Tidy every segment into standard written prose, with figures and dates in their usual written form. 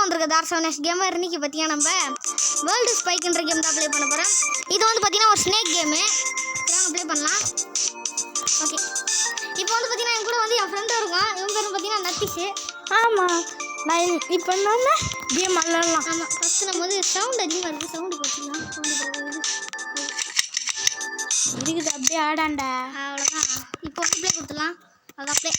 வந்திருக்க தார்சவனேஷ் கேமர். இன்னைக்கு பார்த்தீங்கன்னா நம்ம வேர்ல்டு ஸ்பைக்ன்ற கேம் தான் ப்ளே பண்ண போகிறோம். இது வந்து பார்த்தீங்கன்னா ஒரு ஸ்னேக் கேமு. நாங்கள் ப்ளே பண்ணலாம். ஓகே, இப்போ வந்து பார்த்தீங்கன்னா என் கூட வந்து என் ஃப்ரெண்டும் இருக்கான். இவன் பேர் பார்த்தீங்கன்னா நத்திஷு. ஆமாம், நான் இப்போ நம்ம கேம் விளாட்லாம். ஆமாம், ஃபஸ்ட்டு நம்ம வந்து சவுண்ட் அதிகமாக இருக்குது. சவுண்டு பார்த்துக்கலாம். சவுண்டு இருக்குது, அப்படியே ஆடாண்டா. அவ்வளோதான். இப்போ வந்து ப்ளே கொடுத்துடலாம். அதான் ப்ளே.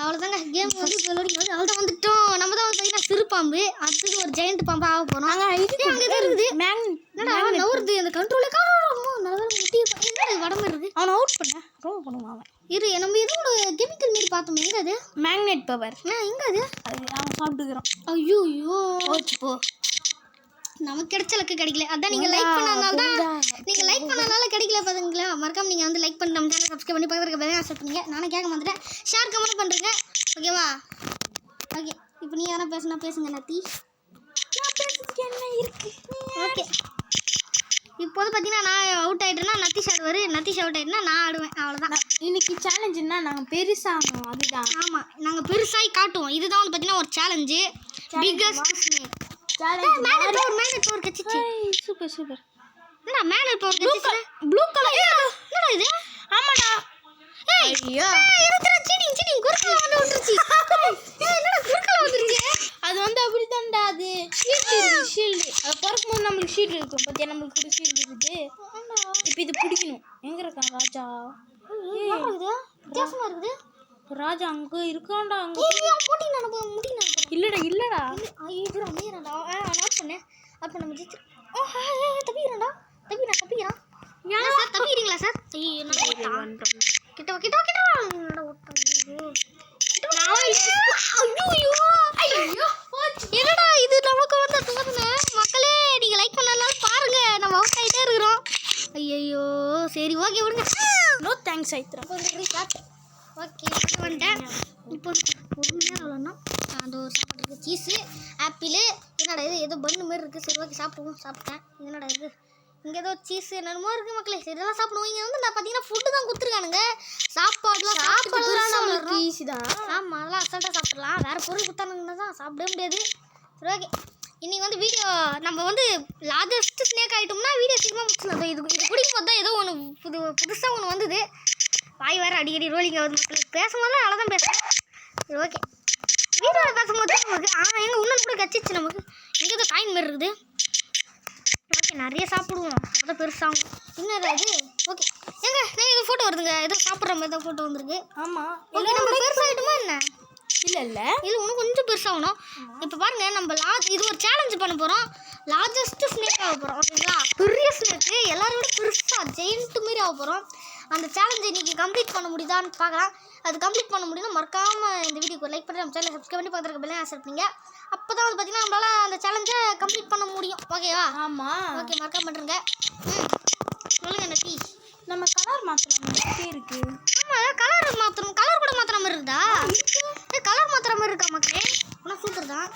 அவ்வளோதாங்க கேம் வந்து இப்போ லோடிங் வந்து அவ்வளோதான் வந்துட்டோம். நம்ம தான் வந்து பார்த்தீங்கன்னா சிறு பாம்பு, அடுத்தது ஒரு ஜெயண்ட் பாம்பு ஆக போகிறோம். அங்கே இருக்குது என்னடா நவுறுது அந்த கண்ட்ரோலே காணும். நல்லா முட்டி என்ன வடம்பு இருக்குது. அவனை அவுட் பண்ண ரொம்ப பண்ணுவான் அவன். இரு, நம்ம ஏதோ ஒரு கெமிக்கல் மாரி பார்த்தோம். எங்கே அது? Magnet power. எங்கே அது? அவன் சாப்பிட்டுக்கிறான். ஐயோ ஓச்சு போ. நமக்கு கிடைச்ச லக்கு கிடைக்கல. அதான் நீங்கள் லைக் பண்ணனால தான், நீங்கள் லைக் பண்ணனால கிடைக்கல பாருங்களா. மறக்காம நீங்கள் வந்து லைக் பண்ணி நம்ம சேனல் சப்ஸ்கிரைப் பண்ணி பக்கத்தில் இருக்க ஆசை பண்ணுங்க. நானும் கேட்க மாட்டேன். ஷேர் கமெண்ட் பண்ணுறேங்க. ஓகேவா? ஓகே, இப்போ நீ யாரா பேசுனா பேசுங்க நத்தி. என்ன இருக்கு? ஓகே, இப்போ வந்து பார்த்தீங்கன்னா நான் அவுட் ஆகிட்டேன்னா நத்திஷ் ஆடுவார். நத்திஷ் அவுட் ஆகிட்டுனா நான் ஆடுவேன். அவ்வளோதான். இன்னைக்கு சேலஞ்சுன்னா நாங்கள் பெருசாகணும். அதுதான். ஆமாம், நாங்கள் பெருசாகி காட்டுவோம். இதுதான் வந்து பார்த்தீங்கன்னா ஒரு challenge. Biggest snake. Magnet power கச்சிச்சு. Super super. என்னடா மேனட் பவர் கச்சிச்சு? Blue colour. என்னடா இது? ஆமாடா. ஏய் ஐயோ, இருடா சீட்டிங் குறுக்கல வந்து விட்டுருச்சு. ஏய் என்னடா குறுக்கல வந்துருச்சு? அது வந்து அப்படிதான்டா. அது ஷீல்ட் இருக்கு. ஷீல்டு அது பிறக்கும்போது நம்மளுக்கு ஷீல்டு இருக்கும். பார்த்தியா, நம்மளுக்கு கூட ஷீல்டு இருக்குது. இப்போ இது பிடிக்கணும். எங்கே இருக்கான் ராஜா? இது வித்தியாசமா இருக்குது. ராஜா அங்கே இருக்கான்டா. அங்கே போட்டி நான் முடியும். இல்லடா. ஐயோ நீரடா. ஆட் பண்ணு. அப்போ நம்ம ஜெயிச்சு. ஓ தப்பிக்கிறான்டா. தப்பிக்கிறான். ஏன் சார் தப்பிக்கிறீங்களா சார்? ஐயோ நான் கிட்ட என்னடா ஓட்டம். என்னடா இது நமக்கு வந்து தோணுன. மக்களே நீங்கள் லைக் பண்ணலாம் பாருங்க. நம்ம அவுட் ஆகிட்டே இருக்கிறோம். ஐயோ சரி ஓகே விடுங்க. No thanks ஆயிடுறா. ஓகே வந்துட்டேன். இப்போ பொறுமையாக விளாட்ணும். அந்த ஒரு சாப்பாடு இருக்குது. சீஸு ஆப்பிள் என்னடா இது ஏதோ பண்ணு மாதிரி இருக்குது. சரி ஓகே சாப்பிடுவோம். சாப்பிட்டேன். என்னடா இது இங்கே ஏதோ சீஸ் என்னென்னமோ இருக்குது மக்களே. சரி இதெல்லாம் சாப்பிடுவோம். இங்கே வந்து நான் பார்த்தீங்கன்னா ஃபுட்டு தான் கொடுத்துருக்கானுங்க. சாப்பாடுலாம் ஈஸி தான். ஆமாம், அதெல்லாம் அசால்ட்டாக சாப்பிட்லாம். வேறு பொருள் கொடுத்தானுங்கன்னா தான் சாப்பிடவே முடியாது. சரி ஓகே, இன்றைக்கி வந்து வீடியோ நம்ம வந்து லார்ஜஸ்ட் ஸ்னேக் ஆகிட்டோம்னா வீடியோ சீக்கிரமாக முடிச்சிடலாம். இது குடிக்கும் போது தான் ஏதோ ஒன்று புதுசாக ஒன்று வந்தது. வாய் வேறு அடிக்கடி ரோலிங் ஆகுது மக்களுக்கு. பேசும்போது நல்லா தான் பேசுகிறேன். சரி ஓகே, வீடியோவில் பேசும்போது நமக்கு எங்கள் இன்னும் கூட கச்சிச்சு. நமக்கு இங்கே தான் காயின் மாரி இருக்குது. ஓகே, நிறைய சாப்பிடுவோம். அப்போ தான் பெருசாகும். இன்னும் இது ஓகே ஏங்க நீங்கள் இது ஃபோட்டோ வருதுங்க. ஏதோ சாப்பிட்ற மாதிரி தான் ஃபோட்டோ வந்துருக்கு. ஆமாம். ஓகே, நம்ம பெருசாகிட்டுமா என்ன? இல்லை இன்னும் கொஞ்சம் பெருசாகணும். இப்போ பாருங்கள், நம்ம இது ஒரு சேலஞ்சு பண்ண போகிறோம். லார்ஜஸ்ட் ஸ்னேக் ஆக போகிறோம். ஓகேங்களா? பெரிய ஸ்னேக்கு எல்லாரும் விட பெருசாக ஜெயிண்ட் மாரி ஆக போகிறோம். அந்த சேலஞ்சை இன்றைக்கி கம்ப்ளீட் பண்ண முடியுதான்னு பார்க்கலாம். அது கம்ப்ளீட் பண்ண முடியும்னா மறக்காமல் இந்த வீடியோக்கு லைக் பண்ணி நம்ம சேனலை சப்ஸ்கிரைப் பண்ணி பார்த்துருக்க பெல்லையும் ஆசைப்பீங்க. அப்போ தான் வந்து பார்த்தீங்கன்னா நம்மளால் அந்த சேலஞ்சை கம்ப்ளீட் பண்ண முடியும். ஓகேவா? ஆமாம். ஓகே, மறக்காம பண்ணுறேங்க. சொல்லுங்கள் நட்டி. நம்ம கலர் மாற்றலாம் இருக்குது. ஆமாம், கலர் மாற்றணும். கலர் கூட மாற்றுற மாதிரி இருக்குதா? கலர் மாற்றுற மாதிரி இருக்கா மக்களே? ஆனால் சூப்பர் தான்.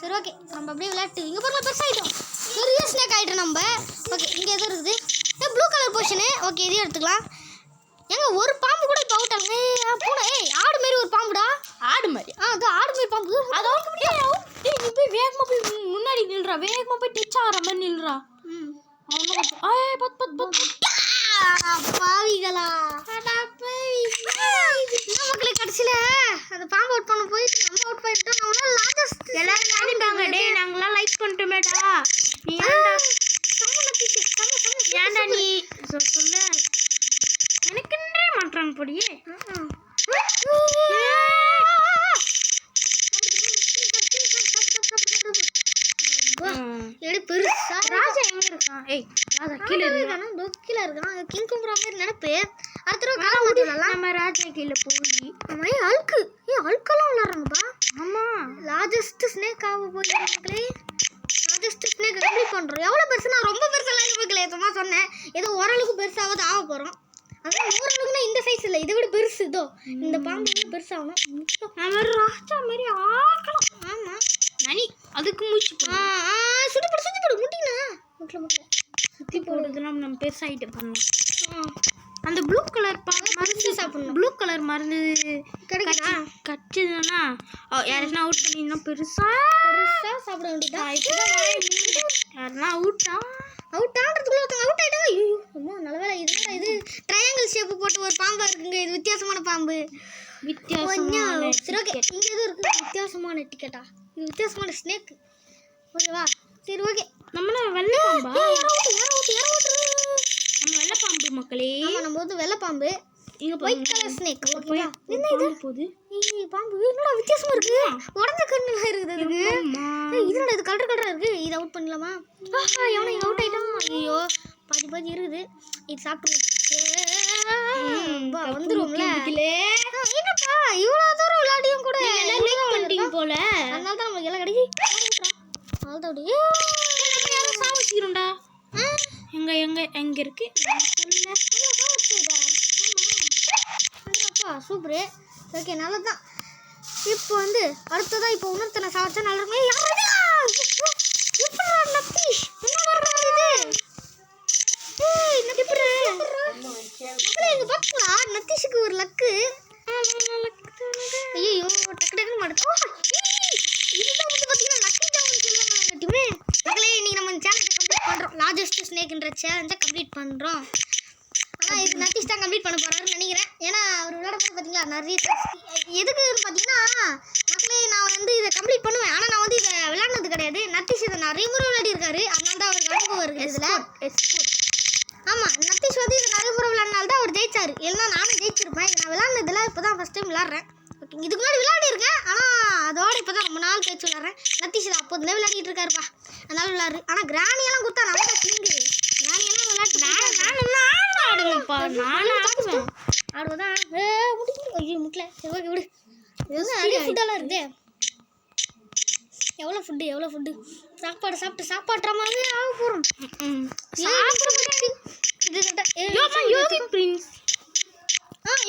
சரி ஓகே, நம்ம அப்படியே விளையாட்டு இங்கே பாருங்கள் பெருசாகிட்டோம். பெரிய ஸ்னேக் ஆகிட்டோம் நம்ம. ஓகே, இங்கே எதுவும் இருக்குது. Blue colour portion. ஓகே, இதையும் எடுத்துக்கலாம். ஏங்க ஒரு பாம்பு கூட இப்போ அவுட் ஆகுங்க. பூனை ஆடு மாரி ஒரு பாம்புடா. ஆடு மாதிரி? அது ஆடு மாரி பாம்பு. அது அவுட் பண்ணி நீ போய் வேகமாக போய் முன்னாடி நில்றா. வேகமாக போய் டச் ஆகிற மாதிரி நில்றா. பாவிகளா மக்களே, கடைசியில் அந்த பாம்பு அவுட் பண்ண போய் நம்ம அவுட் பண்ணிட்டோம். நம்மளால லார்ஜஸ்ட் எல்லாரும் நினைப்பாங்க, டேய் நாங்களாம் லைக் பண்ணிட்டோமேடா. நீ ஏன்டா நீ சொல்ல எனக்குன்றே மாட்டாங்க பொடியே. எடு பெருசா. ராஜா எங்க இருக்கான்? ஏய் ராஜா கீழே இருக்கான். கீழே இருக்கான். கிங் கும்புற மாதிரி நினைப்பு. அடுத்த தடவை கலர் மாற்றலாம். நம்ம ராஜா கீழே போய் ஆமா. அழுக்கு அழுக்கெல்லாம் விளாட்றாங்கப்பா. ஆமாம், லார்ஜஸ்ட் ஸ்னேக் ஆக போகிறீங்களே. லார்ஜஸ்ட் ஸ்னேக் கம்ப்ளீட் பண்ணுறோம். எவ்வளோ பெருசு? நான் ரொம்ப பெருசெல்லாம் இருக்கல. சும்மா சொன்னேன் ஏதோ ஓரளவுக்கு பெருசாவது ஆக போகிறோம். அதான் ஓரளவுக்குன்னா இந்த சைஸ் இல்லை, இதை விட பெருசு. இதோ இந்த பாம்பு வந்து பெருசாகணும். நம்ம ராஜா மாதிரி ஆக்கலாம். ஆமாம், நனி அதுக்கு மூச்சு சுற்றி போடு முட்டினா முட்டில் சுற்றி போடுறதுலாம் நம்ம பெருசாகிட்டு பண்ணலாம். அந்த ப்ளூ கலர் மருந்து சாப்பிடணும். ப்ளூ கலர் மருந்து கிடைக்குதா? கடிச்சதுன்னா யாராச்சும் அவுட் பண்ணினா பெருசாக சாப்பிட வேண்டியதான். யாருன்னா அவுட்டா அவுட் ஆடுறதுக்குள்ள ஒருத்தங்க அவுட் ஆயிட்டாங்க. ஐயோ அம்மா நல்ல வேலை. இது ட்ரையாங்கிள் ஷேப் போட்டு ஒரு பாம்பா இருக்குங்க. இது வித்தியாசமான பாம்பு. வித்தியாசமான சரி ஓகே, இங்க எதுவும் இருக்கு வித்தியாசமான டிக்கெட்டா? இது வித்தியாசமான ஸ்னேக். ஓகேவா? சரி ஓகே. நம்ம வெள்ளை பாம்பா? நம்ம வெள்ளை பாம்பு மக்களே. ஆமா, நம்ம வந்து வெள்ளை பாம்பு. இங்க ஒயிட் கலர் ஸ்னேக். போய் என்ன இது போகுது? ஏய் பாம்பு என்னடா வித்தியாசமா இருக்கு. உடஞ்ச கண்ணுல இருக்குது அதுக்கு. ஏய் இதோட இது கலரா இருக்கு. இத அவுட் பண்ணலாமா? எவனோ அவுட் ஆயிட்டான். ஐயோ பாதி இருக்குது. இது சாப்பிடு. வந்துரும்ல. என்னப்பா இவ்வளவு தூரம் விளையாடியும் கூட பண்ணிட்டீங்க போல. அதனால தான் நமக்கு எல்லாம் கிடைக்கி. அவ்வளோதான் அப்படியே யாரும் சாவச்சிக்கிறோம்டா. எங்க எங்க எங்க இருக்கு சூப்பரு. ஓகே நல்லதுதான். இப்போ வந்து அடுத்ததான் இப்போ இன்னொருத்தனை சாவச்சா நல்லா இருக்கும். நத்தீஷுக்கு ஒரு லக்கு. ஐயோ டக்கு டக்குன்னு மாட்டோம். இதுதான் வந்து பார்த்தீங்கன்னா லக்கி டவுன் சொல்லுவாங்க. மக்களே இன்னைக்கு நம்ம சேலஞ்சை கம்ப்ளீட் பண்ணுறோம். லார்ஜஸ்ட் ஸ்னேக்ன்ற சேலஞ்சை கம்ப்ளீட் பண்ணுறோம். ஆனால் இது நத்தீஷ் தான் கம்ப்ளீட் பண்ண போகிறாருன்னு நினைக்கிறேன். ஏன்னா அவர் விளையாடும்போது பார்த்தீங்களா நிறைய எதுக்குன்னு பார்த்தீங்கன்னா மக்களே நான் வந்து இதை கம்ப்ளீட் பண்ணுவேன். ஆனால் நான் வந்து இதை விளையாடுனது கிடையாது. நத்தீஷ் இதை நிறைய முறை விளையாடி இருக்காரு. அதனால தான் அவருக்கு அனுபவம் இருக்குது இதில். ஆமாம் நத்தீஷ் வந்து இது நிறைய முறை விளையாடினால தான் அவர் ஜெயிச்சார். இல்லைன்னா நானும் ஜெயிச்சிருப்பேன். நான் விளையாடுனதில் இப்போ தான் ஃபஸ்ட் டைம் விளையாடுறேன். ஓகே இதுக்கு முன்னாடி விளையாடிருக்கேன். ஆனால் அதோட இப்போ தான் ரொம்ப நாள் கழிச்சு விளையாடுறேன். நத்தீஷ் அப்போதுலேயே விளையாடிட்டு இருக்காருப்பா. அதனால விளையாடுறு. ஆனால் கிராணியெல்லாம் கொடுத்தா நம்ம தான் கிளீங்கு. கிராணியெல்லாம் விளையாட்டு ஆடுவதான். ஐயோ முட்டல. சரி ஓகே விடு. நிறைய ஃபுட்டெல்லாம் இருக்குது. எவ்வளோ ஃபுட்டு சாப்பாடு சாப்பிட்டு சாப்பாடுற மாதிரி ஆக போகிறோம். யோகி பிரின்ஸ்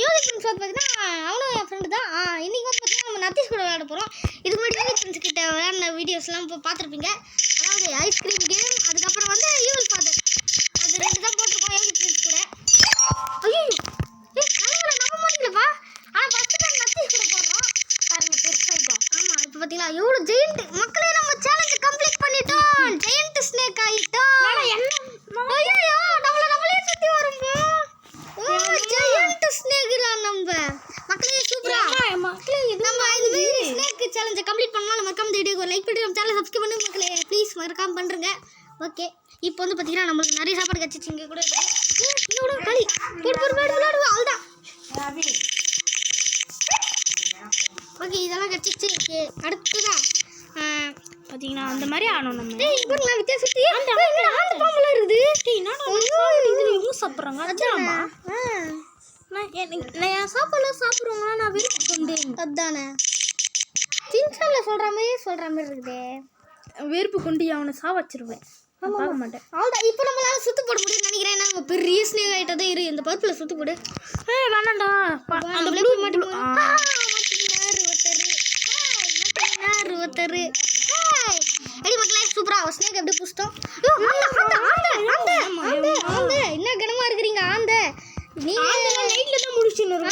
யோகி பிரின்ஸ் வந்து பார்த்தீங்கன்னா அவனும் என் ஃப்ரெண்டு தான். இன்றைக்கி வந்து பார்த்தீங்கன்னா நம்ம நத்தீஷ் கூட விளையாட போகிறோம். இதுக்கு முன்னாடி யோகி பிரின்ஸ் கிட்ட விளையாடின வீடியோஸ்லாம் இப்போ பார்த்துருப்பீங்க. அதாவது ஐஸ்கிரீம் கேம், அதுக்கப்புறம் வந்து ஈவில் ஃபாதர், அது 2 தான் போட்டிருக்கோம் யோகி பிரின்ஸ் கூட. ஐயோ கனவுல நம்ப மாட்டீங்களப்பா. ஆனால் ஃபஸ்ட்டு டைம் நத்தீஷ் கூட போடுறோம் பாருங்க பெருசாக. ஆமாம் இப்போ பார்த்தீங்களா எவ்வளோ ஜெயிண்ட். மக்களே நம்ம சேலஞ்சு கம்ப்ளீட் பண்ணிட்டோம். ஜெயிண்ட் ஸ்னேக் ஆகிட்டோம். ஐயோ நம்மளே சுற்றி வரும்போ. ஜெயிண்ட் ஸ்னேக்ரா நம்ம மக்களே சூப்பரா. மக்களே நம்ம இந்த ஸ்னேக் சேலஞ்சை கம்ப்ளீட் பண்ணலாம். மறக்காம இந்த வீடியோக்கு ஒரு லைக் பண்ணி நம்ம சேனலை சப்ஸ்கிரைப் பண்ணுங்க மக்களே. ப்ளீஸ் மறக்காம பண்ணுறேங்க. ஓகே இப்போ வந்து பார்த்தீங்கன்னா நம்மளுக்கு நிறைய சாப்பாடு கிடச்சிச்சு. இங்கே கூட இன்னொரு களி விளையாடுவோம். அவ்வளோதான். ஓகே இதெல்லாம் கிடச்சிச்சு. ஓகே அடுத்ததான் பார்த்தீங்கன்னா அந்த மாதிரி ஆனோம் நம்ம. இப்போ வித்தியாசத்து அந்த பாம்பெல்லாம் இருக்குது. இதில் இவங்க சாப்பிட்றாங்க. அதாம்மா நான் என் சாப்பாடுலாம் சாப்பிட்றவங்களா நான் விருப்பம் கொண்டு. அதானே சின்சானில் சொல்கிற மாதிரி இருக்குதே. வெறுப்பு கொண்டு அவனை சாவச்சிருவேன். பார்க்க மாட்டேன். அவ்வளோதான். இப்போ நம்மளால சுத்து போட முடியும்னு நினைக்கிறேன். நம்ம பெரிய ஸ்னேக் ஆகிட்டதே இரு. இந்த பருப்பில் சுத்து போடு. வேணாண்டா அந்த ப்ளூ மாட்டினாரு ஒருத்தரு. அடி மக்களே சூப்பரா ஸ்னேக் எப்படி புடிச்சிட்டோம். என்ன கனமா இருக்கிறீங்க ஆந்த. நீங்க நைட்ல தான் முடிச்சிடணும்.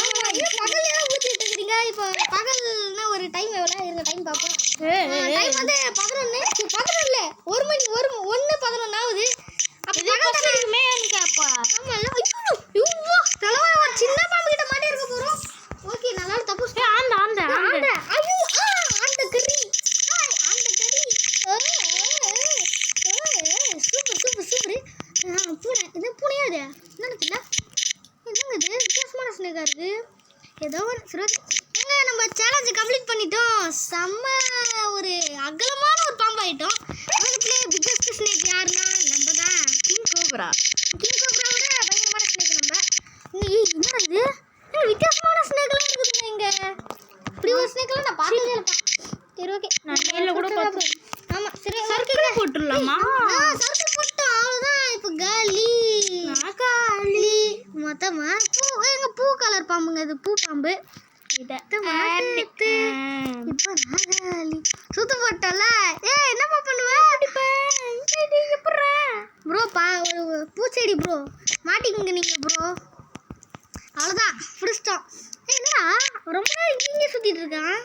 பகல்ல தான் முடிச்சிட்டு இருக்கீங்க. இப்போ பகல்னா ஒரு டைம் எவ்வளோ இருங்க டைம் பார்ப்போம். டைம் வந்து 11 இல்லை 1 மணி 1:11 ஆகுது. அப்போ பகலுமே எனக்கு அப்போ ஆமாம் தலைவா ஒரு சின்ன பாம்பு கிட்ட மாட்டி இருக்க போகிறோம். ஓகே நல்லா தப்பு. அந்த ஐயோ அந்த கறி சூப்பர். பூனை இது பூனையா இது என்னன்னு தெரியல. என்னங்க இது வித்தியாசமான ஸ்னேக்காக இருக்குது. ஏதோ ஒரு சிறுவங்க நம்ம சேலஞ்சு கம்ப்ளீட் பண்ணிட்டோம். செம்ம ஒரு அகலமான ஒரு பாம்பு ஆகிட்டோம். உலகத்துலேயே பிக்கஸ்ட் ஸ்னேக் யாருன்னா நம்ம தான். கிங் கோப்ரா விட பயங்கரமான ஸ்னேக் நம்ம. என்னடா இது வித்தியாசமான ஸ்னேக்லாம் இருக்குதுங்க இங்கே. இப்படி ஒரு ஸ்னேக்லாம் நான் பார்த்ததே இல்லைப்பா. சரி ஓகே நான் நேரில் கூட பார்த்தேன். ஆமாம் சரி சர்க்கிள் போட்டுடலாமா? சர்க்கிள் போட்டோம் அவ்வளோதான். இப்போ காலி மொத்தமாக எங்கள் பூ கலர் பாம்புங்க. இது பூ பாம்பு. இப்போ காலி சுத்து போட்டோம்ல. என்னப்பா பண்ணுவேன் ப்ரோ ஒரு பூச்செடி ப்ரோ மாட்டிக்குங்க நீங்கள் ப்ரோ. அவ்வளோதான் பிடிச்சிட்டோம். என்னடா என்னடா ரொம்ப நேரம் இங்கே சுத்திட்டு இருக்கான்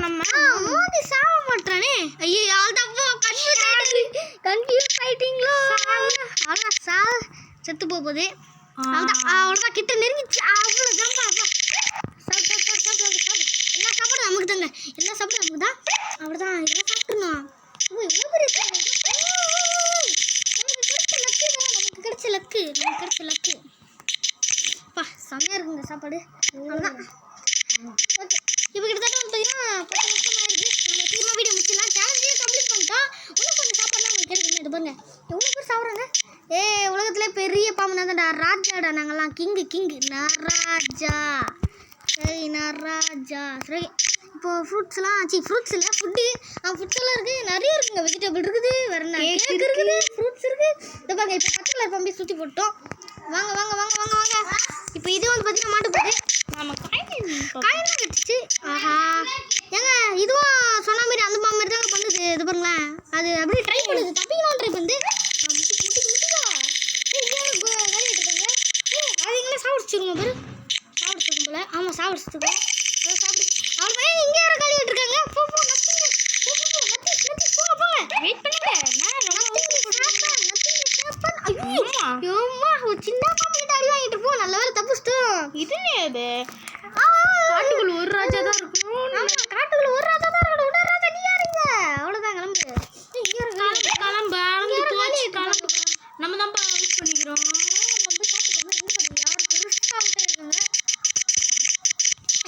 நம்ம மோதி சாவ மாட்டானே ஐயோ ஆல்தப்போ கன்ஃபியூஸ் ஆயிட்டீங்களோ ஆனா சாவ செத்து போகுது அவ்வளோதான் கிட்ட நெருங்கிச்சு அவ்வளோ ஜம்பா சாப்பிடு எல்லா சாப்பாடும் நமக்கு தாங்க எல்லா சாப்பாடும் நமக்கு தான் அவ்வளோதான் இதெல்லாம் சாப்பிட்றணும் எவ்வளோ பெரிய நமக்கு கிடைச்ச லக்கு பா செம்மையாக இருக்குங்க சாப்பாடு அவ்வளோதான் ஓகே இப்போ கிட்டத்தட்ட வந்து பார்த்தீங்கன்னா 10 நிமிஷம் ஆயிருக்கு நம்ம சீக்கிரமாக வீடியோ முடிச்சிடலாம் சேலஞ்சே கம்ப்ளீட் பண்ணிட்டோம் இன்னும் கொஞ்சம் சாப்பாடுலாம் உங்களுக்கு கிடைக்குமே இது பாருங்க எவ்வளோ பேர் சாப்பிட்றாங்க உலகத்துல பெரிய பாம்பு தான்டா ராஜாடா நாங்கெல்லாம் கிங்கு நராஜா நராஜா சரி இப்போ ஃப்ரூட்ஸ்லாம் ஃப்ரூட்ஸ் இல்லை ஃபுட்ஸ் எல்லாம் இருக்குது நிறைய இருக்குங்க வெஜிடபிள் இருக்குது வேற என்ன கேக் இருக்குது ஃப்ரூட்ஸ் இருக்குது இதை பாருங்க இப்போ பச்சை கலர் பாம்பே சுற்றி போட்டோம் வாங்க இப்போ இது வந்து பார்த்தீங்கன்னா மாட்டு போட்டு நம்ம காயெல்லாம் கட்டிச்சு ஆஹா ஏங்க இதுவும் சொன்ன மாதிரி அந்த பாம்பு மாதிரி தாங்க பண்ணுது இது பாருங்களேன் அது அப்படியே ட்ரை பண்ணுது தப்பிக்கணும் ட்ரை பண்ணுது அதுங்களே சாப்பிடுச்சுருங்க பாரு சாப்பிடுச்சுருக்கும் போல ஆமாம் சாப்பிடுச்சுருக்கோம் சாப்பிடு இங்கே யாரும் காலி விட்டுருக்காங்க போங்க வெயிட் பண்ணுங்க சின்ன பாம்பு கிட்ட அடி வாங்கிட்டு போ நல்ல வேலை தப்பிச்சிட்டோம் இதுனே அது காட்டுக்குள்ள ஒரு ராஜா தான் இருக்கணும் ஆமாம் காட்டுக்குள்ள ஒரு ராஜா தான் இருக்கணும் ஒரு ராஜா நீ யாருங்க அவ்வளோதான் கிளம்பு கிளம்பு நம்ம தான் யூஸ் பண்ணிக்கிறோம்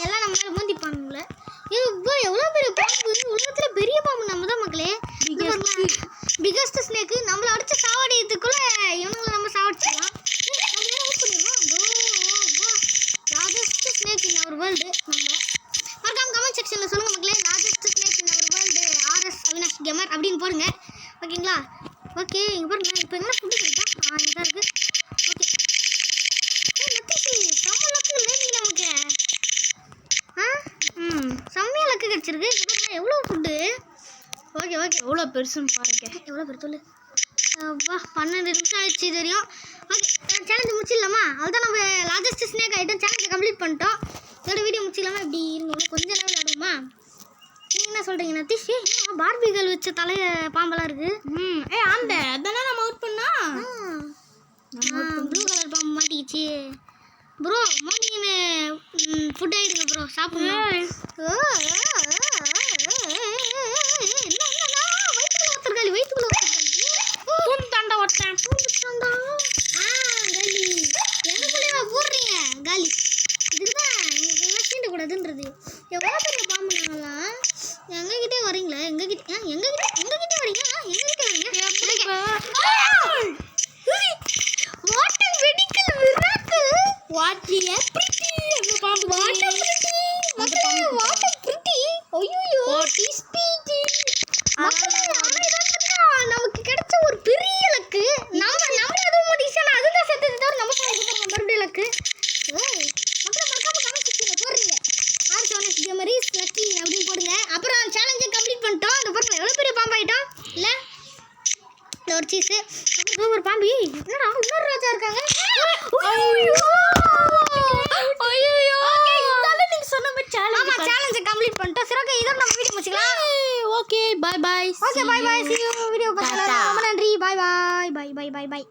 எல்லாம் நம்ம மேலே மூந்திப்பானுங்களே எவ்வளோ பெரிய பாம்பு உலகத்தில் பெரிய பாம்பு நம்ம தான் மக்களே பிகஸ்ட் ஸ்னேக்கு நம்மளை அடிச்சு சாவடிக்கிறதுக்குள்ள இவனுங்களை நம்ம சாவடிச்சிடலாம் லார்ஜஸ்ட் ஸ்னேக் இன் அவர் வேர்ல்டு நம்ம மறக்காம கமெண்ட் செக்ஷனில் சொல்லுங்கள் மக்களே லார்ஜஸ்ட் ஸ்னேக் இன் அவர் வேர்ல்டு RS அவினாஷ் கேமர் அப்படின்னு போடுங்க ஓகேங்களா ஓகே இங்கே பாருங்க இப்போ எங்கே ஃபுட்டு கிடைக்கும் இதாக இருக்குது ஓகே செம்ம லக்கு இல்லை நீங்கள் நமக்கு செம்மையாக லக்கு கிடச்சிருக்கு எவ்வளோ ஃபுட்டு ஓகே எவ்வளோ பெருசுன்னு பாருங்க எவ்வளோ பேர் சொல்லு வா 12 நிமிஷம் ஆயிடுச்சு தெரியும் ஓகே சேலஞ்சு முடிச்சிடலாமா அதுதான் நம்ம லார்ஜஸ்ட் ஸ்னேக் ஆகிட்டோம் சேலஞ்சை கம்ப்ளீட் பண்ணிட்டோம் இதோட வீடியோ முடிச்சிடலாமா இப்படி இருங்க கொஞ்ச நேரம் விளையாடுவோமா நீங்கள் என்ன சொல்கிறீங்க நத்தீஷ் பார்பிகள் வச்ச தலைய பாம்பெல்லாம் இருக்குது அதானே நம்ம அவுட் பண்ணா ப்ளூ கலர் பாம்பு மாட்டிக்கிச்சு ப்ரோ மாட்டிக்கின்னு ஃபுட் ஆகிடுங்க ப்ரோ சாப்பிடுங்க வயிற்றுக்குள்ள தாண்டா ஒட்டேன் எனக்குள்ளேவா போடுறீங்க காலி இதுக்குதான் எங்களுக்கெல்லாம் சீண்டக்கூடாதுன்றது எவ்வளோ பெரிய பாம்பு நாங்களாம் எங்ககிட்டே வரீங்களா எங்ககிட்ட வரீங்க எங்ககிட்ட வரீங்க வாட்டர் வெடிக்கல் மிராக்கிள் நமக்கு கிடைச்ச ஒரு பெரிய லக்கு நம்ம எதுவும் முடிச்சா அதுதான் செத்துட்டு தவிர நமக்கு மறுபடியும் லக்கு மக்கள் மறக்காம கமெண்ட் செக்ஷனில் போடுறீங்க RS கேமரிஸ் லக்கி அப்படின்னு போடுங்க அப்புறம் சேலஞ்சை கம்ப்ளீட் பண்ணிட்டோம் இந்த பாருங்க எவ்வளோ பெரிய பாம்பாயிட்டோம் இல்லை ஒரு சீஸு அப்புறம் ஒரு பாம்பு என்னடா இன்னொரு ராஜா இருக்காங்க சேலஞ்சை கம்ப்ளீட் பண்ணிட்டோம் சரி ஓகே இதோட நம்ம வீடியோ முடிச்சுக்கலாம் okay bye see you video பார்த்ததுக்கு ரொம்ப நன்றி பாய்